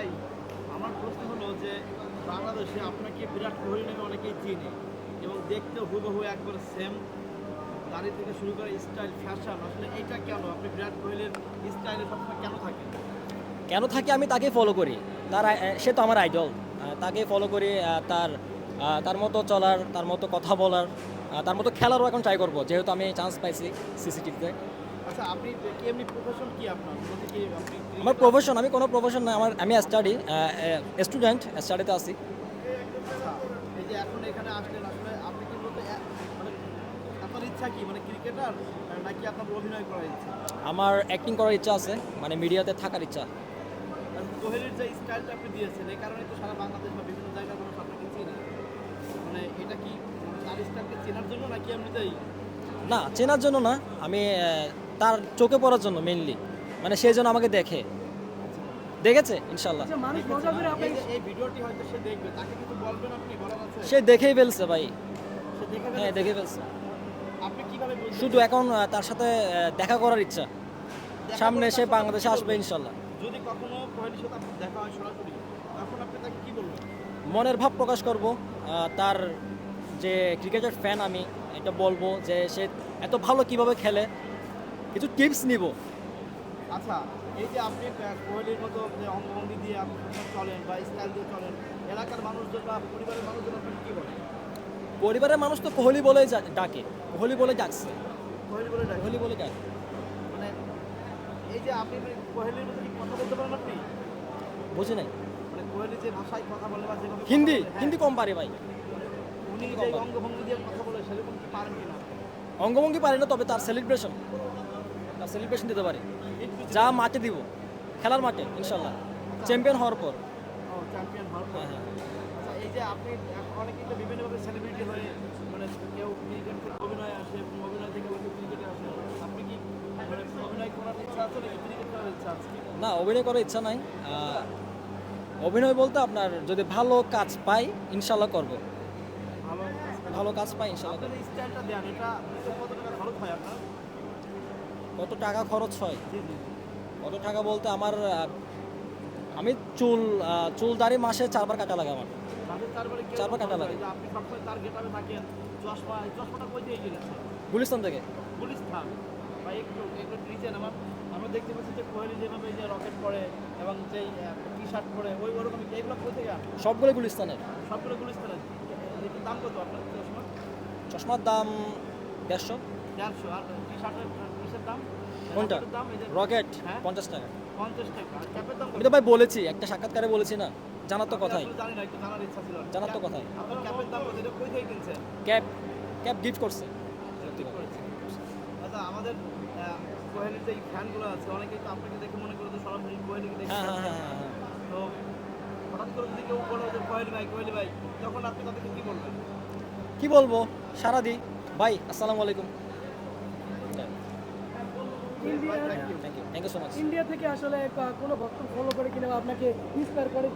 ভাই আমার প্রশ্ন হলো যে বাংলাদেশে আপনাকে বিরাট কোহলি নামে অনেকেই চিনে এবং দেখতে হুবহু একবার সেম দাড়ি থেকে শুরু করে স্টাইল ফ্যাশন আসলে এটা কেন আপনি বিরাট কোহলির স্টাইলে সবসময় কেন থাকেন? কেন থাকি আমি তাকে ফলো করি। সে তো আমার আইডল। তাকে ফলো করি। তার মতো চলার, তার মতো কথা বলার, তার মতো খেলারও এখন ট্রাই করবো, যেহেতু আমি চান্স পাইছি সিসিটিভিতে। আচ্ছা আপনি কি এমনি প্রফেশন কি আপনার বলতে কি আপনি আমার প্রফেশন, আমি কোনো প্রফেশন না, আমি স্টুডেন্ট, স্টাডিতে আছি। আচ্ছা এই যে এখন এখানে আসলেন আসলে আপনি কি বলতে মানে আপনার ইচ্ছা কি মানে ক্রিকেটার নাকি আপনার অভিনয় করার ইচ্ছা? আমার অ্যাক্টিং করার ইচ্ছা আছে, মানে মিডিয়াতে থাকার ইচ্ছা। আর কোহলির যে স্টাইলটা আপনি দিয়েছেন এই কারণে তো সারা বাংলাদেশ বা বিভিন্ন জায়গায় মানুষ আপনাকে চিনে মানে এটা কি মানে তার স্টাইলকে চেনার জন্য নাকি এমনিতেই? না, চেনার জন্য না, আমি তার চোখে পড়ার জন্য মেইনলি, মানে সেই জন্য আমাকে দেখেছে ইনশাল্লাহ। মানুষ মজা করে আপনি এই ভিডিওটি হয়তো সে দেখবে তাকে কিছু বলবেন আপনি বলার আছে? সে দেখেই ফেলছে ভাই। সে দেখে হ্যাঁ, ফেলেছে? দেখে ফেলছে। আপনি কিভাবে বলছেন? শুধু এখন তার সাথে দেখা করার ইচ্ছা। দেখা সামনে করে সে তার সাথে বাংলাদেশে কি আসবে বলবেন? ইনশাল্লাহ। যদি কখনো কোহলির সাথে আপনার দেখা হয় সরাসরি তখন আপনি তাকে কি বলবেন? মনের ভাব প্রকাশ করব। তার যে ক্রিকেটের ফ্যান আমি, এটা বলবো যে সে এত ভালো কিভাবে খেলে, কিছু টিপস নিব। আচ্ছা এই যে আপনি কোহলির মতো যে অঙ্গভঙ্গি দিয়ে আপনি সবসময় চলেন বা স্টাইল দিয়ে চলেন এলাকার মানুষজন বা পরিবারের মানুষজন আপনি কি বলেন? পরিবারের মানুষ তো কোহলি বলে ডাকে, কোহলি বলে ডাকছে, কোহলি বলে ডাকেন? কোহলি বলে ডাকে। মানে এই যে আপনি মানে কোহলির মতো কি কথা বলতে পারেন আপনি? বুঝি নাই। মানে কোহলি যে ভাষায় কথা বলে বা যেভাবে কথা হিন্দি বলে, হ্যাঁ, হিন্দি কম পারি ভাই। উনি হিন্দি যে কম পারি। অঙ্গভঙ্গি দিয়ে কথা বলে সেরকম কি পারেন কিনা? অঙ্গভঙ্গি পারি না, তবে তার সেলিব্রেশন দিতে পারি। একটু যা মাঠে দিব, খেলার মাঠে ইনশাল্লাহ, চ্যাম্পিয়ন হওয়ার পর। চ্যাম্পিয়ন হওয়ার পর। হ্যাঁ, হ্যাঁ। আচ্ছা এই যে আপনি অনেকেই তো বিভিন্নভাবে সেলিব্রিটি হয়ে মানে কেউ ক্রিকেট থেকে অভিনয়ে আসে এবং অভিনয় থেকে কেউ ক্রিকেটে আসে আপনি কি মানে অভিনয় করার ইচ্ছা আছে নাকি ক্রিকেট করার ইচ্ছা আছে? না, অভিনয় করার ইচ্ছা নাই। অভিনয় বলতে আপনার যদি ভালো কাজ পাই ইনশাল্লাহ করব। ভালো ভালো কাজ পাই ইনশাল্লাহ আপনার করব। এই স্টাইলটা দেন এটা কত টাকা খরচ হয় আপনার? কত টাকা খরচ হয়? জি জি কত টাকা বলতে আমার আমি চুল দাড়ি মাসে 4 বার কাটা লাগে আমার। মাসে চারবারে কি 4 বার কাটা লাগে। যে আপনি সবসময় তার গেটাবে থাকেন চশমাটা কই থেকে কিনেছেন? গুলিস্তান থেকে। পুলিশ থাম বা একটু একটু নিচেন আমরা দেখতে পাচ্ছি যে কোহলি যেভাবে এই যে রকেট পরে এবং যেই টি শার্ট পরে ওরকম এইগুলো কই থেকে আনে? সবগুলো গুলিস্তানের। সবগুলো গুলিস্তানের। এটার দাম কত আপনার চশমা? চশমার দাম 150। 150 আর টি শার্টের পিসের দাম? কোনটা? রকেটের দাম এই যে রকেট হ্যাঁ 50 টাকা। 50 টাকা আর ক্যাপের দাম কত? আমি তো ভাই বলেছি, একটা সাক্ষাৎকারে বলেছি না, জানার তো আমি কথাই। আসলে জানি না একটু জানার ইচ্ছা ছিল জানার তো কথাই। আপনার ক্যাপের দাম কত এটা কই থেকে কিনছেন? ক্যাপ ক্যাপ গিফট করছে। ঠিক করেছে। আচ্ছা আমাদের কোহলির যে ফ্যানগুলো আছে অনেকেই তো আপনাকে দেখে মনে করে যে সরাসরি কোহলিকে দেখে হ্যাঁ, fan। হ্যাঁ, হ্যাঁ, হ্যাঁ। তো হঠাৎ করে যদি কেউ বলে যে কোহলি ভাই তখন আপনি তাদেরকে কি বলবেন? কি বলবো, সারা দিই ভাই, আসসালামু আলাইকুম। ভাই, thank you. Thank you so much. India থেকে আসলে কোনো ভক্ত ফলো করে কিনা বা আপনাকে ইন্সপায়ার করে